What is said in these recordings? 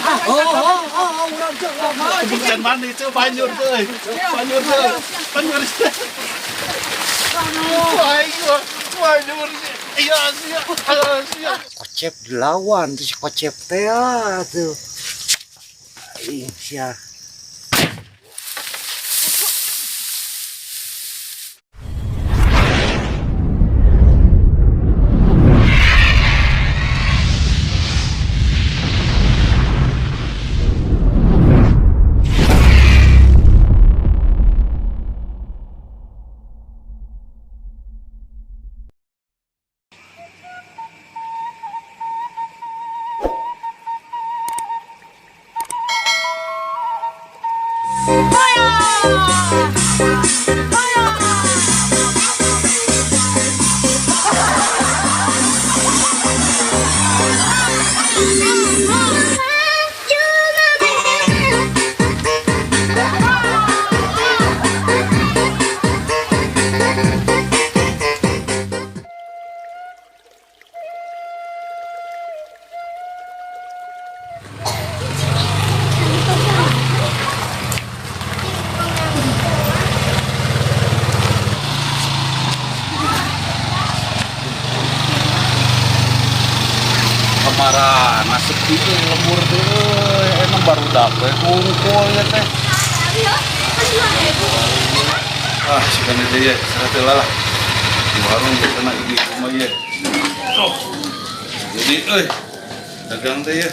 urang teh Can mandi teh banjur teh. Banjur teh. Banjur teh. Banjur. Iya sia. kocep dilawan tuh si kocep teh tuh. Sia. Kemarin nasib itu lembur teh emang baru dapet kumpul ya teh. Sekarang dia ya, sekarang lah. Di warung kena ini rumah ya. Jadi, dagang teh ya.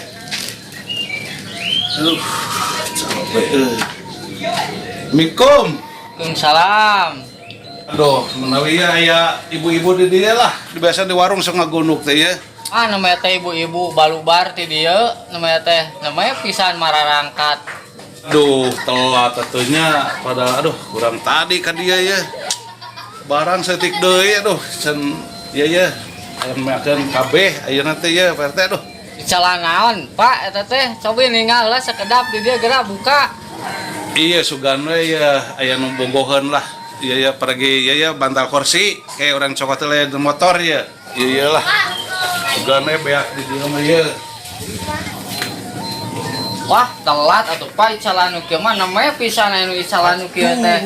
Aduh, capek. Assalamualaikum. Waalaikumsalam. Aduh, menawi ya ibu-ibu di dia lah. Biasa di warung sok ngagunuk teh ya. Namanya teh ibu-ibu balubar ti dieu, namanya pisan mararangkat. Aduh, telat atunya pada kurang tadi kan dia ya. Barang setik deui aduh, can ya aya makan kabeh ayeuna teh ya Pak RT aduh. Bicara naon, Pak eta teh cobi ninggal lah sakedap di dia gerak buka. Iya sugan we ya aya nu bogoheun lah. Iya ya pergi ya bantal kursi kayak orang cokot teh di motor ya. Iyalah. Sugan we beak di dieu mah ya. Wah, telat atuh Pak icalan nu kieu mah namanya pisan anu icalan nu kieu teh.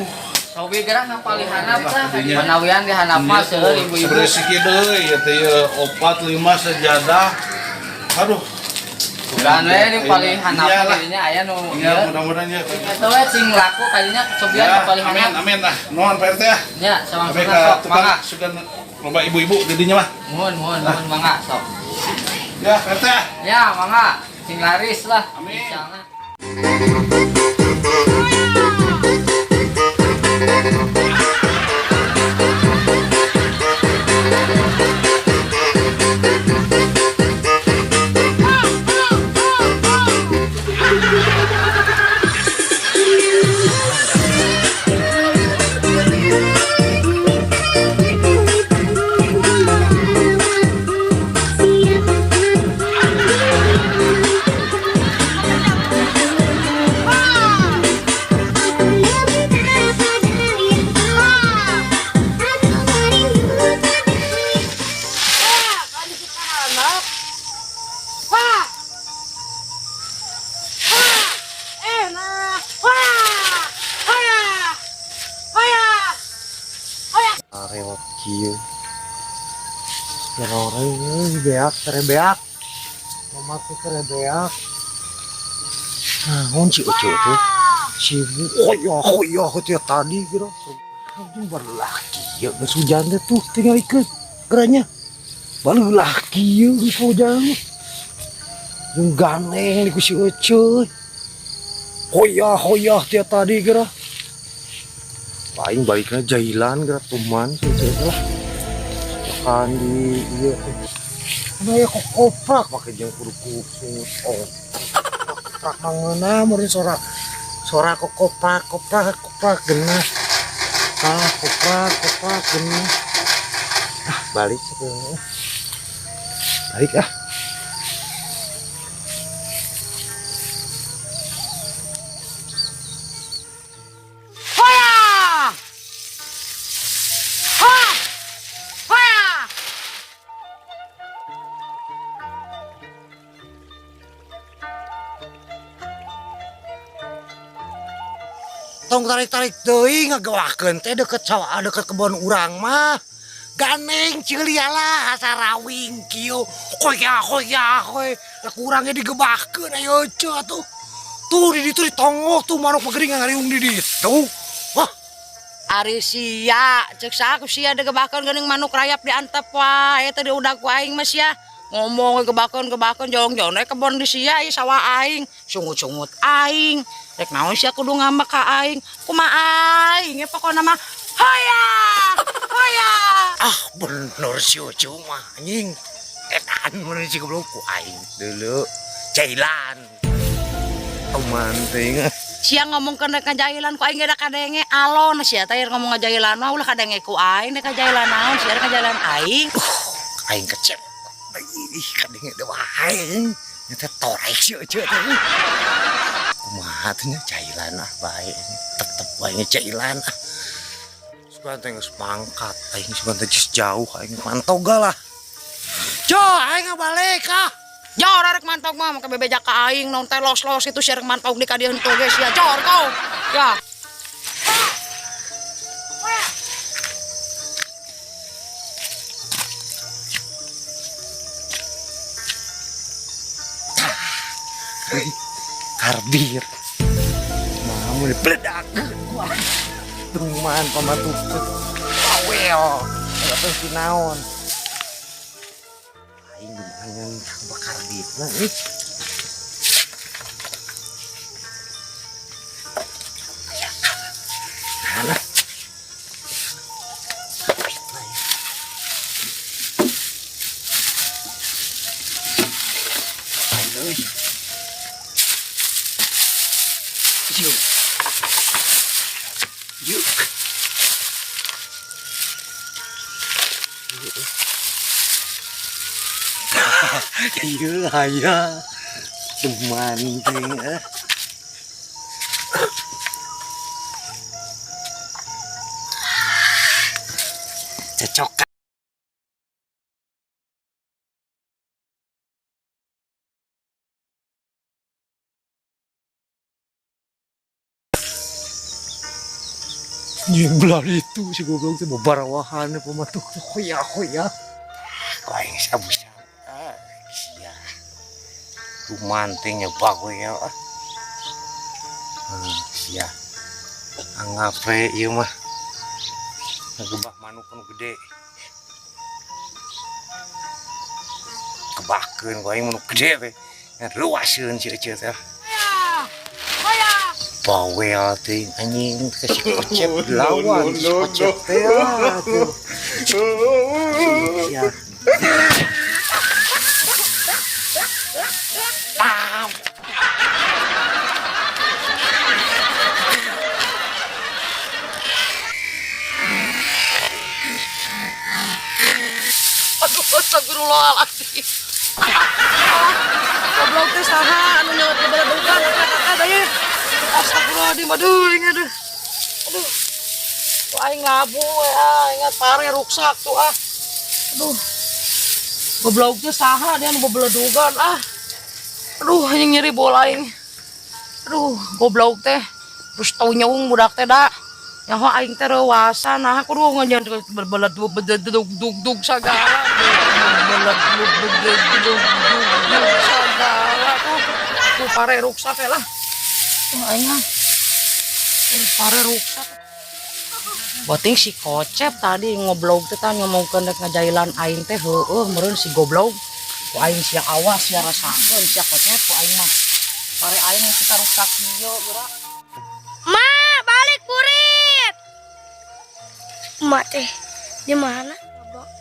Cobi gerak ngapali handap tah, manawian di handap mah seueur ibu-ibu. Beresiki deui ya teh 4 5 sejadah. Aduh. Sugan we di paling handap dinya aya nu iya mudah-mudahan ya. Eta we sing laku kayaknya cobian di paling handap. Amin lah. Nuhun Pak RT ya. Ya, sama Sampai sok ke mangga. tukang sugan loba ibu-ibu di dinya mah. Mohon mangga sok. Ya Pak RT. Ya, mangga. Sing laris lah. Amin. Misalnya. Arewak kieu. Terore beak terebeak. Mamaku terebeak. Nah, ngunci ucu tuh. Si hoya teh tadi kira. Anjing berlaki ya geus hujan teh tuh tinggal ikut geranya. Baru laki ya geus hujan. Jeung ganeng di kusi ucu. Hoya teh tadi kira. Paling baliknya jailan gerak tuman gitu lah kan di iya tuh ya kok koprak pakai jeng kudu khusus koprak mangana meureun sora kok koprak genah koprak genah balik sebenarnya balik tong tarik-tarik deui ngagawakeun teh deket sawah deket kebon urang mah. Ganeng ciliala sarawing kieu. Koya koy. Da kurangnya digebahkeun ayo ce atuh. Tuh di ditu ditongok tuh manuk pagering ngariung di ditu. Wah, Ari sia, cek saku sia digebahkeun geuning manuk rayap diantep wae teh diudag ku aing mah sia. Ngomong gebahkeun jong-jong kebon di sia ieu sawah aing, sungut-sungut aing. Rek naon sia kudu ngambek ka aing. Kumaha aing pokona mah hoya. ah bener si Ucu mah anjing. Edan mun si goblok ku aing deuleu. Jailan. Aman teh. Sia ngomong ke ngajailan ku aing ge da kadenge alon sia teh ngomong ngajailan mah ulah kadenge ku aing da ngajailan naon sia ngajailan aing. Aing kecil. Ih kadenge da wae. Nya torek si Ucu teh. Kumaha teh nya jailan ah bae. Tetep wae jailan ah. Sugan teh geus mangkat, aing sugan teh jauh aing mantoga lah. Jo, aing balik ah. Jor arek mantog mah make bebejak ka aing naon teh los-los itu sia rek mantog di ka dieu henteu ge sia jor kau. Ya. Karbir. Mau dipledak. Tuman pamatuk. Awel. Terus sinaon. Aing gimana bakar bitna nih. Mana? Ayo. Yuk. Yuk. Iya, aya. Teman ting. Cocok. Yang belah itu si goblok teh barawahan pematuk hoya. Kau yang sabu-sabu. Sia. Tumantingnya bagus ya. Sia. Angape ieu mah. Ngegebah manuk anu gede. Kebahkeun ku aing manuk gede teh. Ruaseun si Ece teh. Bawel teh anjing kasih kocep lawan si kocep teh tuh. Sia. Pam. Aduh astagfirullahaladzim. Goblok teh saha anu nyawa keberebukan kakak deui. Astagfirullahaladzim aduh ingat aduh. Aduh. Tuh aing labu ya, ingat pare ruksak tuh ah. Aduh. Goblok teh saha dia anu bebeledugan ah. Aduh anjing nyeri bola aing. Aduh goblok teh. Terus tau nyaung budak teh da. Nyaho aing teh reuwasan nah kudu nganyan beledug sagala. Beledug sagala tuh. Tuh pare ruksak teh lah. Tuh aing ah. Pare ruksak. Boting si kocep tadi ngoblog teh tah ngomongkeun rek ngajailan aing teh heueuh meureun si goblog. Ku aing sia awas sia rasakeun sia kocep ku aing mah. Pare aing geus ruksak ieu geura. Ma, balik kurit. Ma teh di mana?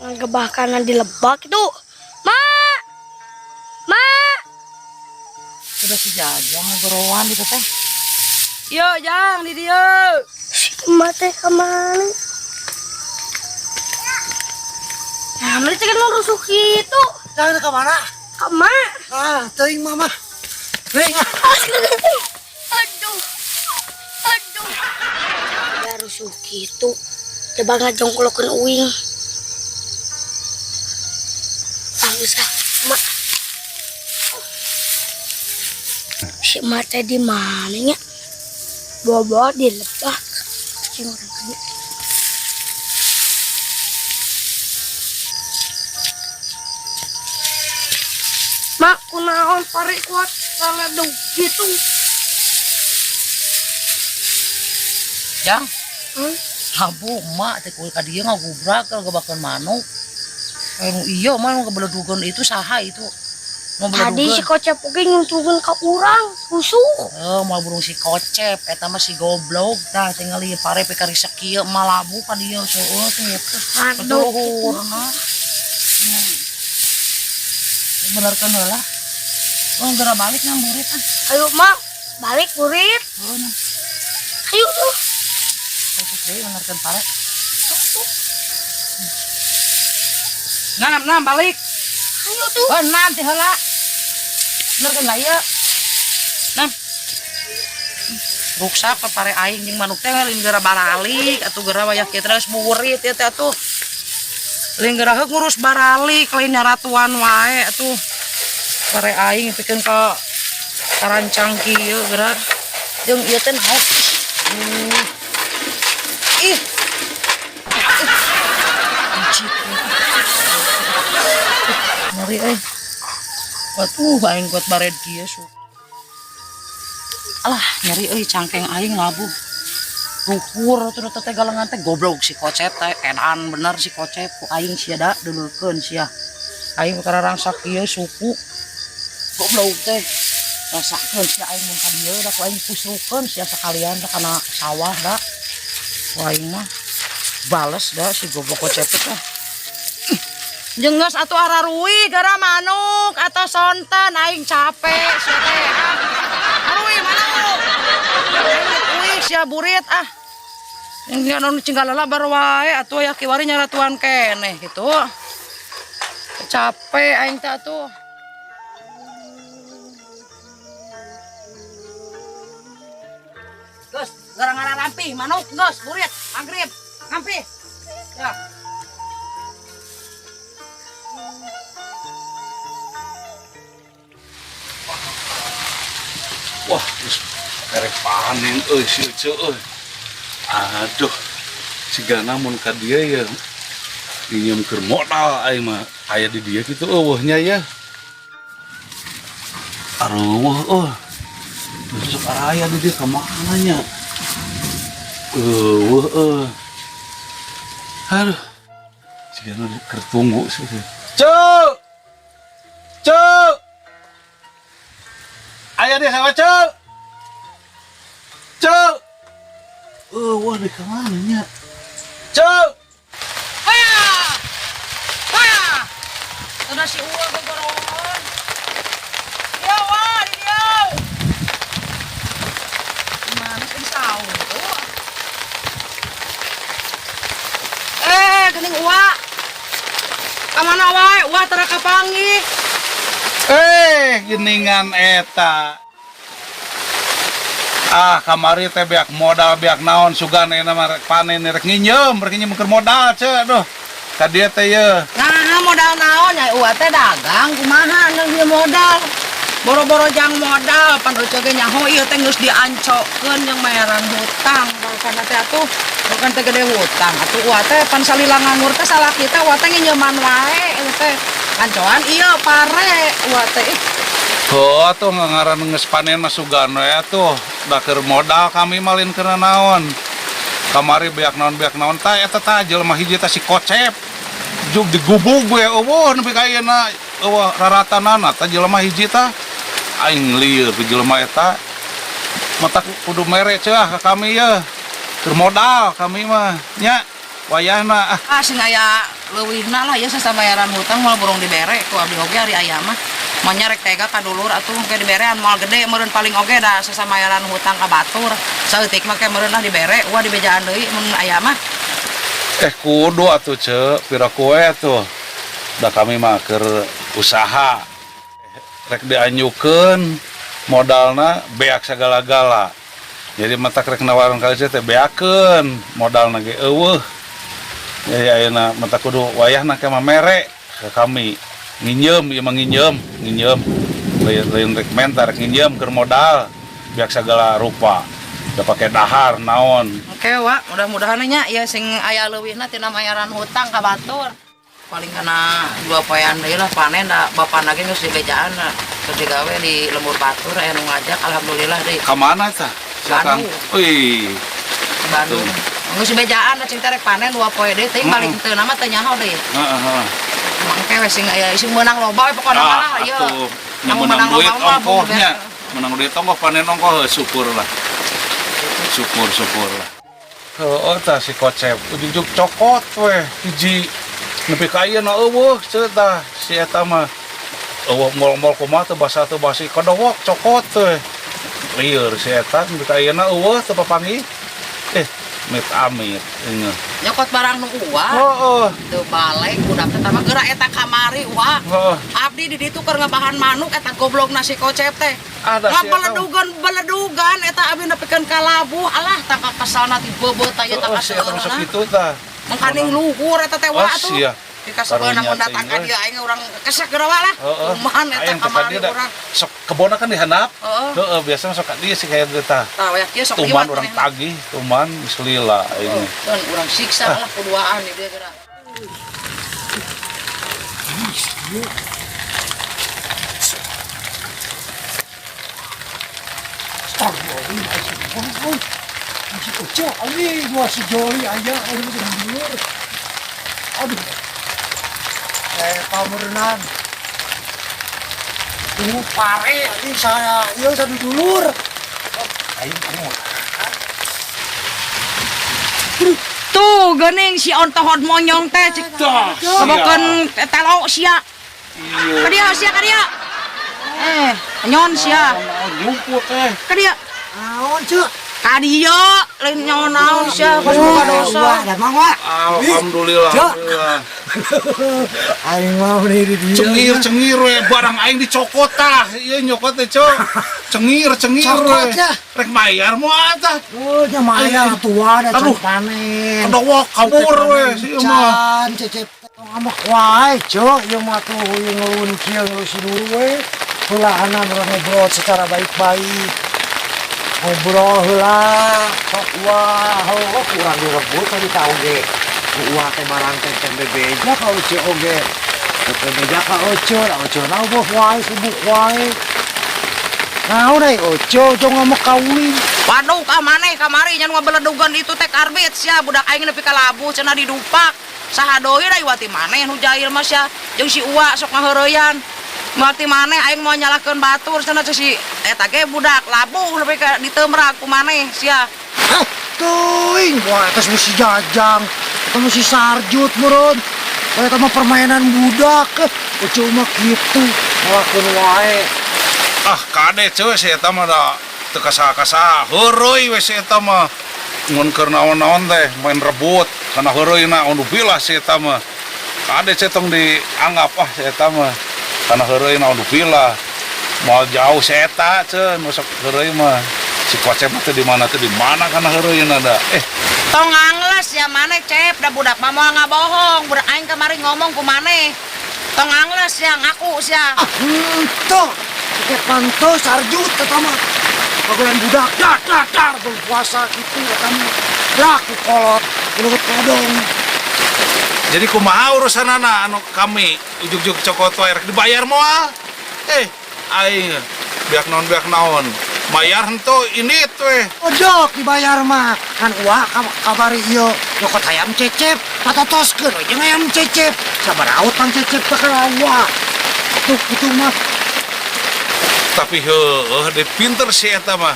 Ngegebah kanan di lebak itu. Ma. Sudah si Jajang ngegorowan itu teh. Yo Jang di dieu. Ma teh kemana? Nah, mereka kan mau rusuk itu. Jangan ke mana? Kama. Ah, teuing mama. Ring. Aduh. Udah rusuk itu. Coba ngajongkolokeun uing. Bagus ah, Ma. Si Ma teh di mana nya? bawa-bawa di lebah. Cing orang tadi. Mak, kunaon pare kuat saladung gitu. Jang, Hmm? habu emak teh kul ka dieu ngagubrak kalau gebakeun manuk. Anu iya mah nu kebeledugan itu saha itu. Nu Tadi si beledugan. kocep oge nyuntukeun ka urang, rusuh. Mau burung si kocep eta mah si goblok tah tinggal ieu pare pe karisak kieu malabu ka dieu seueur teh Aduh. luhurna. Benerkeun heula. Oh, geura balik nyamburit ah. Ayo mak, balik burit. Heuh nah. Ayo tuh. Fokus deui benerkeun pare. Nah, balik. Ayo tuh. Oh, nanti heula. Benerkeun lah ieu. Nah. Ruksak ka pare aing jeung manuk teh lain geura baralik atuh geura wayah kieu terus burit ieu teh atuh. Lain geura heuk ngurus baralik lain nyaratuan wae atuh. Pare aing pikeun ka karancang kieu geura. Jeung ieu teh naon? Ih. Anjir. Ngeri euy. Atuh aing kuat bared kieu su. Alah, nyeri euy cangkeng aing labuh. Rukur atuh teh galengan teh goblok si kocep teh edan bener si kocep ku aing sia da deuleukeun sia. Aing perkara rangsak kieu suku. Goblok teh. Rasakeun sia aing mun ka dieu da ku aing pusrukeun sia sakalian da kana sawah da. Ku aing mah bales da si goblok kocep teh. Jenges atuh ararui gara manuk atau sonten aing capek sia teh. Arui manuk. Uih sia burit ah. Yang anu cinggalala baru wae atuh aya kiwari nyaratuan keneh gitu. Capek aing teh atuh. Gus, gara-gara rampih manuk gus burit magrib rampih. Ya. Wah, geus erek panen euy si Ece euy. Aduh, sigana mun ka dieu ya nginyeumkeun modal aing mah aya di dieu kitu eueuhnya ya. Arueuh besok aya di dieu ka mana nya? Eueuh. Aduh. Sigana keur tunggu sih. Cuk! Cuk! Aya deh sama Cuk. Cuk. Wah di kemana nya? Cuk. Haya! Haya! Udah si uang kegorongan. Dia wah, di dia. Gimana sih tahu tuh? Gening uang. Kamana wae? Uang teraka panggih. Geningan eta. Kamari teh beak modal beak naon sugan euna mah rek panen rek nginyeum keur modal ce aduh. Ka dieu teh ye. Nah, modal naon nya uang teh dagang kumaha anu ieu modal. Boro-boro jang modal pan euceuk ge nyaho ieu teh geus diancokeun jeung bayaran hutang. Kana teh atuh bukan teh gede hutang. Atuh uang teh pan salila nganggur teh salah kita uang teh nginjeuman wae ieu teh. Ancoan ieu pare uang teh. Oh, atuh ngaran geus panen mah sugan we atuh. Da keur modal kami malin keur naon. Kamari beak naon tah eta tah jelema hiji tah si kocep. Jug digubug we eueuh nepi ka ayeuna eueuh raratanana tah jelema hiji tah aing lieur ke jelema eta. Mata kudu mere ceah ka kami ye. Keur modal kami mah nya wayahna. Sing aya leuwihna lah ya sasabayaran hutang moal burung dibere ku abdi oge ari aya mah. Manya rek tega ka dulur atuh ke diberean moal gede meureun paling oge da sasamayaran hutang ka batur. Saeutik mah ke meureun lah dibere, ulah dibejaan deui mun aya mah. Kudu atuh Cek, pira kue tuh. Da kami mah keur usaha. Rek dianyukeun modalna beak sagala-gala. Jadi matak rek nawaran kali teh beakeun modalna ge eueuh. Jadi ayeuna matak kudu wayahna ke mamere ke kami. Nginjem, ieu mah nginjem. Lain rek menta rek nginjem keur modal beak sagala rupa. udah pakai dahar naon. Oke, Wak, mudah-mudahan nya ya sing aya leuwihna tina mayaran hutang ka batur. Paling kana 2 poean deui lah panen da bapana ge geus digejaan keur digawe di lembur batur aya nu ngajak alhamdulillah deui. Ka mana tah? Silakan. Bandung. Wih. Bandung. Geus bejaan da cing rek panen 2 poe deui teh balik teu nama teh nyaho deui. Heeh. Mangke we sing aya sing meunang loba we pokona mah ieu. Menang duit ongkohnya. Menang duit ongkoh panen ongkoh syukur lah. Syukur lah. Heeh tah si Kocep ujug cokot we hiji nepi ka ieu na eueuh ceuk tah si eta mah. Eueuh mol-mol kumaha teu basa teu basi kodowok cokot teh. Lieur si eta nepi ka ieu na eueuh teu papanggih. Amit inget. Nyokot barang nu uang. Heeh. Teu balik budak teh mah geura eta kamari uang. Heeh. Abdi di ditu keur ngabahan manuk eta goblok nasi Kocep teh. Ada si eta. Beledugan eta abdi nepikeun ka labuh alah tangkap kesalna ti beubeut aya Heeh, tangkap si eta masuk kitu tah. mengkaning luhur eta teh wa atuh. Sia. Dikasabeuna mun datang ka dieu aing urang kesek geura wae lah. Kumahan eta kamari urang. Sok kebona kan dihandap. Heeh. Heeh, biasanya sok ka dieu sih kayak tah. Tah wayak ieu sok Tuman liwat orang manehna. tagih, tuman selila ini. Dan urang siksa lah keduaan di dieu geura. Masih kecil, ini gua si Joli aja, dulur. Aduh. Pamerenan. Tunggu pare, ini saya, iya satu dulur. Ayo kamu. Tuh geuning si ontohod monyong teh cik sabokeun telo sia. Iya. Ka dia. Nyon sia. Nyumput teh. Ka dia. Naon, Cuk? Ka dia lain nyon naon sia geus boga dosa. Ada mang, Wak. Alhamdulillah. Cok. Aing mau nih di dia. Cengir we barang aing dicokot tah. Ieu nyokot teh, Cok. Cengir Cokot we. ya. Rek mayar moal tah. Oh, nya maya tua ada Aduh. panen. Kedowok kabur we si ieu mah. Can cecep ngambek wae, Cok. Ieu mah tuh ieu ngeluin kieu ngelusi dulu we. Heula anak ngobrol secara baik-baik. Ngobrol heula, sok wah, kurang direbut tadi ka oge. Wah teh barang teh bebeja ka oce oge. Bebeja ka ocor na boh wae sibuk wae. Naon deui oco ngomong kawin. Waduh ka maneh kamari nya nu ngabeledugan itu teh karbit sia budak aing nepi ka labuh cenah didupak. Saha deui da iwati maneh nu jahil mah sia jeung si Uwa sok ngaheureuyan. Mati maneh aing mau nyalakeun batur cenah si eta ge budak labuh nepi ka ditemrag ku maneh sia. Hah, teuing wah atas mesti jajang. Eta mesti sarjut meureun. Eta mah permainan budak. Oco mah kitu. Ngelakeun wae. Ah, kade cuy si eta mah da teu kasa-kasa heureuy we si eta mah. Mun keur naon-naon teh main rebut kana heureuyna anu bilah si eta mah. Kade ce tong dianggap si eta mah. Kana heureuyna anu bilah. Moal jauh si eta ceun nu sok heureuy mah. Si Kocep teh di mana kana heureuyna da. Tong angles ya maneh Cep da budak mah moal ngabohong budak aing kamari ngomong ku maneh. Tong angles ya ngaku sia. Henteu. Cek pantos sarjut eta mah. Kagolan budak dar berpuasa kitu eta mah. Dak kolot, gelut kodong. Jadi kumaha urusanana anu kami ujug-ujug cokot wae rek dibayar moal. Aing biak naon. Bayar henteu ini we. Ojok dibayar mah. Kan uah kabari ieu nyokot hayam cecep, patotoskeun we jeung hayam cecep. Sabaraot Kang Cecep teh ka uah. Tuh kitu mah. Tapi heueuh pinter si eta mah.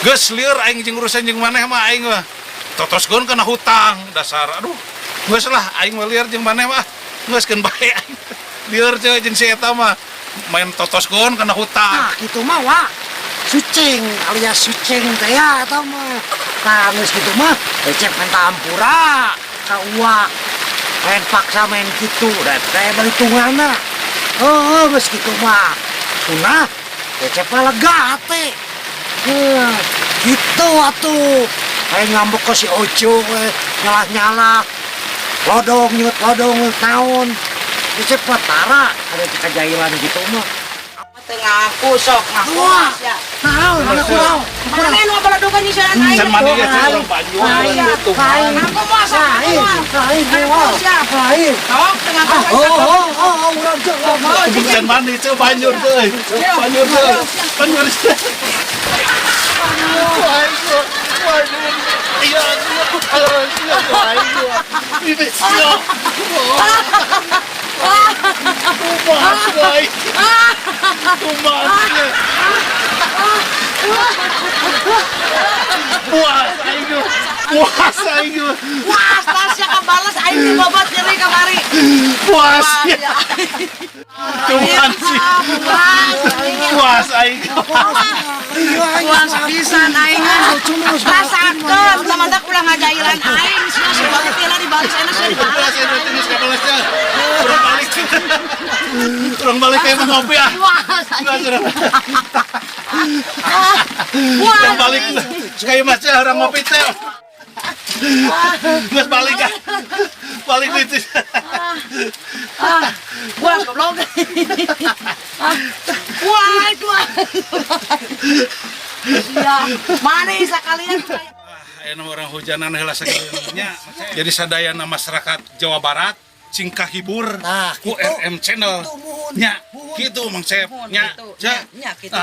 Geus lieur aing jeung urusan jeung maneh mah aing mah. Totoskeun kana hutang dasar. Aduh. Geus lah aing mah lieur jeung maneh mah. Geuskeun bae aing. Lieur ceuk jeung si eta mah. Main totoskeun kana hutang. Nah, kitu mah wah. Sucing alias sucing teh ya eta mah. Tah geus kitu mah Cecep minta ampura ka uah. Main paksa main kitu da teh balitunganna. Heuh geus kitu mah. Punah Cecep mah lega teh. Gitu atuh. Aing ngambek ke si Ojo we, nyalah-nyalah. Lodong nyut naon. Cecep mah tara ada di kajailan gitu mah. Teu ngaku sok ngaku Wah. sia. Naon, mana kurang? Maneh nu beledugan penyisiran aing. Can mandi ya teh urang Banyu tuh. Aku masa Lain dewa. Lain. Sok tengah Urang jeung Can mandi teh Banyu teh. Banyu teh. Banyu. Iya, ini siap. Puas aing. Wah, Tasya kebalas aing dibabat nyeri kamari. Puas ya. Cuman sih. Puas aing. Puas pisan aing. Rasakeun samandak ulah ngajailan aing sia sebagai tila di baris enak sia di baris. Puas ya tinis kabalasnya. Kurang balik. Kurang balik kayak ngopi ah. Kurang balik. Kayak macam orang ngopi teh. Nggak balik kan? Balik itu. Puas goblok. Wah, itu. Ya, mana sakalian Ayeuna orang hujanan heula sakieunya. Jadi sadayana masyarakat Jawa Barat cingkah hibur Nah, ku gitu. RM channel. Nya, gitu Mang Cep. Nya, nya gitu.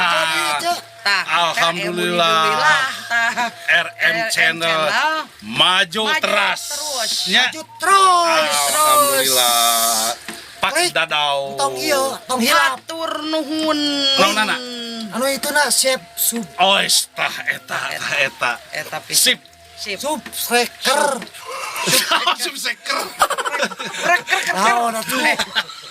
Alhamdulillah. RM channel maju terus. Nya. Lanjut terus. Alhamdulillah. Pak Klik. Dadau. Tong ieu, tong hilap. Hatur nuhun. Naonnana? Anu itu na chef sub Oh, tah eta. Eta Sip. Sip. sub striker. Sip seker. Naon atuh?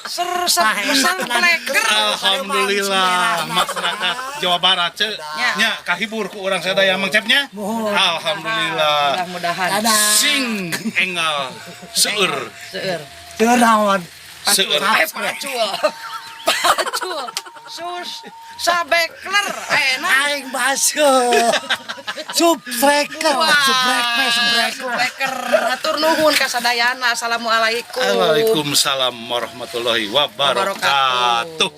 Pesan pleker. Alhamdulillah masyarakat Jawa Barat ce nya kahibur ku urang sadaya Mang Cepnya. Alhamdulillah. Mudah-mudahan. Sing enggal seueur. Teu naon. Seueur. Pacul. Sus. Sabekler enak. Aing baseuh. Sub striker. Pleker. Hatur nuhun ka sadayana. Assalamualaikum. Waalaikumsalam warahmatullahi wabarakatuh.